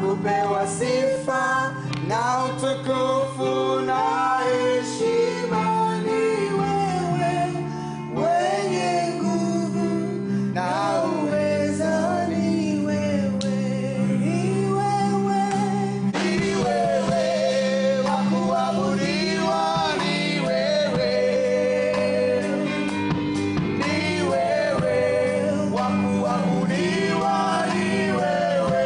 wakupewa sifa na utukufu na heshima, ni wewe mwenye nguvu na uweza, ni wewe, ni wewe, ni wewe wakuabudiwa, ni wewe, ni wewe wakuabudiwa, ni wewe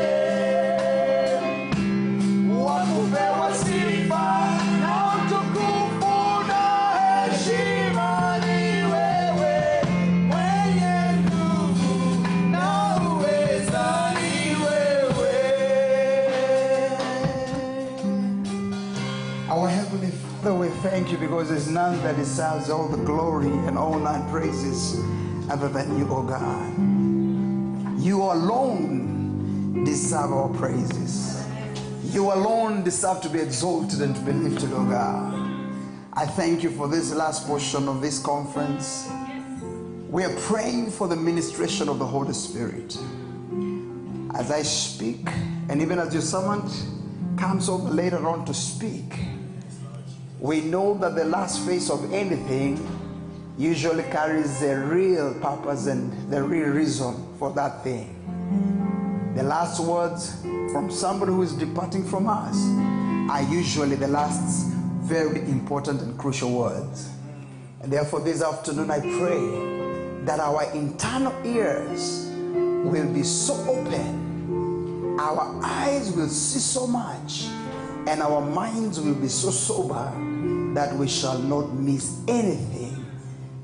wakupewa sifa na utukufu na heshima, ni wewe mwenye nguvu na uweza, ni wewe. Our Heavenly Father, we thank you because there's none that deserves all the glory and all nine praises other than you, O God. You alone deserve our praises. You alone deserve to be exalted and to be lifted, O God. I thank you for this last portion of this conference. We are praying for the ministration of the Holy Spirit. As I speak, and even as your servant comes over later on to speak, we know that the last phase of anything usually carries the real purpose and the real reason for that thing. The last words from somebody who is departing from us are usually the last very important and crucial words. And therefore this afternoon I pray that our internal ears will be so open, our eyes will see so much, and our minds will be so sober that we shall not miss anything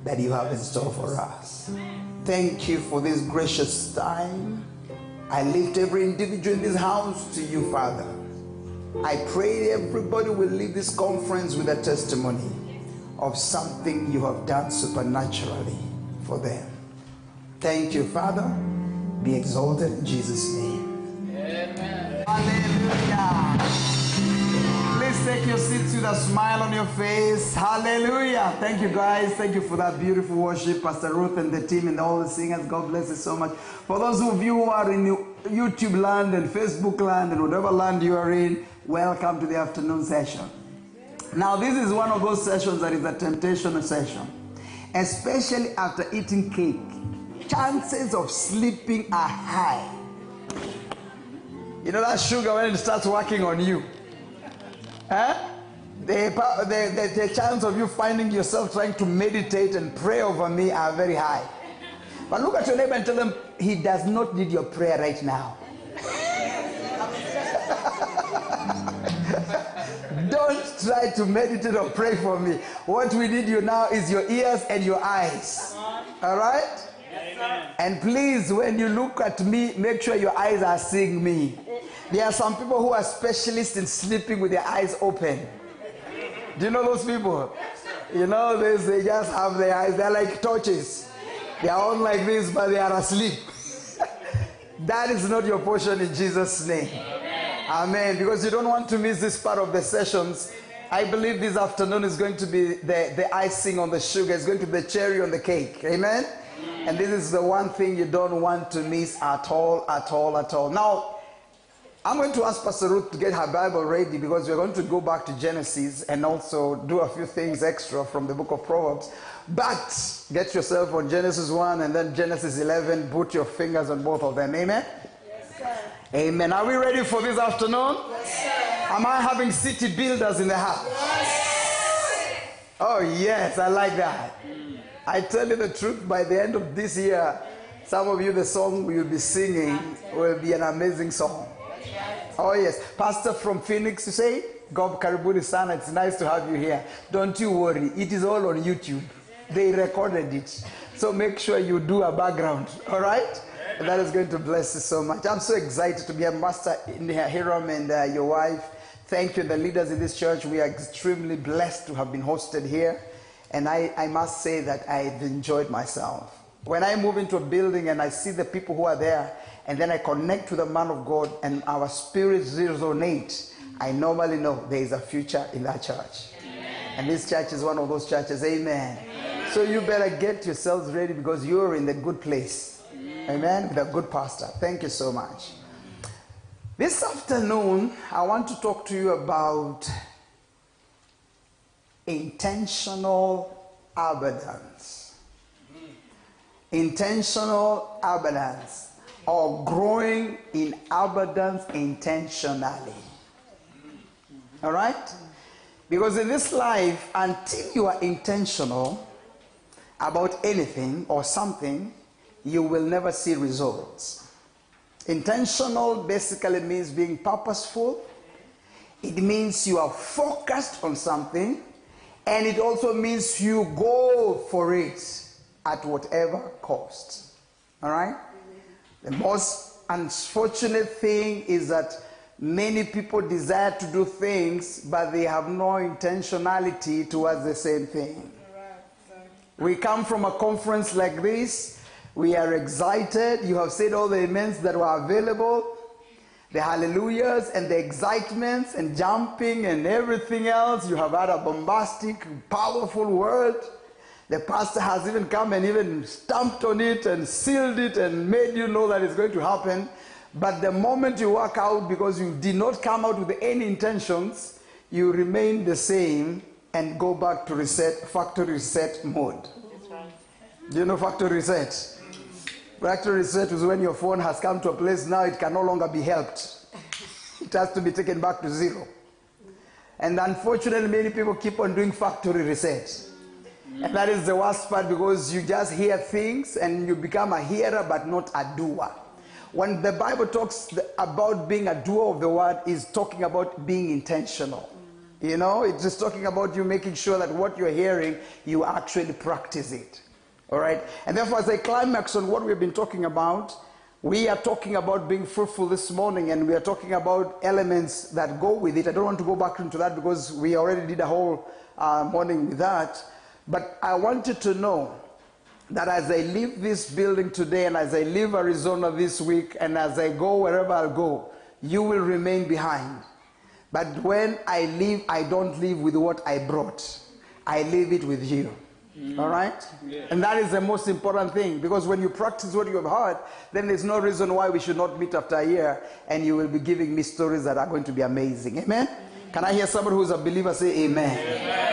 that you have in store for us. Thank you for this gracious time. I lift every individual in this house to you, Father. I pray everybody will leave this conference with a testimony of something you have done supernaturally for them. Thank you, Father. Be exalted in Jesus' name. Amen. Hallelujah. Please take your seats with a smile on your face. Hallelujah. Thank you, guys. Thank you for that beautiful worship, Pastor Ruth and the team and all the singers. God bless you so much. For those of you who are in YouTube land and Facebook land and whatever land you are in, welcome to the afternoon session. Now, this is one of those sessions that is a temptation session, especially after eating cake. Chances of sleeping are high. You know that sugar when it starts working on you. The chance of you finding yourself trying to meditate and pray over me are very high. But look at your neighbor and tell them, he does not need your prayer right now. Don't try to meditate or pray for me. What we need you now is your ears and your eyes. All right? Yes, and please, when you look at me, make sure your eyes are seeing me. There are some people who are specialists in sleeping with their eyes open. Do you know those people? You know, they just have their eyes, they're like torches. They are on like this, but they are asleep. That is not your portion in Jesus' name. Amen. Because you don't want to miss this part of the sessions. I believe this afternoon is going to be the icing on the sugar. It's going to be the cherry on the cake. Amen? And this is the one thing you don't want to miss at all, at all, at all. Now, I'm going to ask Pastor Ruth to get her Bible ready because we're going to go back to Genesis and also do a few things extra from the book of Proverbs. But get yourself on Genesis 1 and then Genesis 11. Put your fingers on both of them. Amen? Yes, sir. Amen. Are we ready for this afternoon? Yes, sir. Am I having city builders in the house? Yes. Oh, yes. I like that. I tell you the truth, by the end of this year, some of you, the song we will be singing will be an amazing song. Oh yes, Pastor from Phoenix, you say, God karibuni sana, it's nice to have you here. Don't you worry, it is all on YouTube. They recorded it. So make sure you do a background, all right? That is going to bless you so much. I'm so excited to be a master in Hiram and your wife. Thank you, the leaders in this church. We are extremely blessed to have been hosted here. And I must say that I've enjoyed myself. When I move into a building and I see the people who are there, and then I connect with the man of God and our spirits resonate, I normally know there is a future in that church. Amen. And this church is one of those churches. Amen. Amen. So you better get yourselves ready because you're in the good place. Amen. With a good pastor. Thank you so much. This afternoon, I want to talk to you about intentional abundance. Intentional abundance, or growing in abundance intentionally. All right? Because in this life, until you are intentional about anything or something, you will never see results. Intentional basically means being purposeful. It means you are focused on something, and it also means you go for it at whatever cost. All right? The most unfortunate thing is that many people desire to do things, but they have no intentionality towards the same thing. We come from a conference like this. We are excited. You have said all the amens that were available, the hallelujahs and the excitements and jumping and everything else. You have had a bombastic, powerful word. The pastor has even come and even stamped on it and sealed it and made you know that it's going to happen. But the moment you walk out, because you did not come out with any intentions, you remain the same and go back to factory reset mode. That's right. Do you know factory reset? Factory reset is when your phone has come to a place now it can no longer be helped. It has to be taken back to zero. And unfortunately, many people keep on doing factory reset. And that is the worst part, because you just hear things and you become a hearer but not a doer. When the Bible talks about being a doer of the word, is talking about being intentional. You know, it's just talking about you making sure that what you're hearing, you actually practice it. All right? And therefore, as a climax on what we've been talking about, we are talking about being fruitful this morning, and we are talking about elements that go with it. I don't want to go back into that because we already did a whole morning with that. But I want you to know that as I leave this building today, and as I leave Arizona this week, and as I go wherever I'll go, you will remain behind. But when I leave, I don't leave with what I brought. I leave it with you. All right? Yeah. And that is the most important thing, because when you practice what you have heard, then there's no reason why we should not meet after a year, and you will be giving me stories that are going to be amazing. Amen? Can I hear somebody who's a believer say amen? Amen.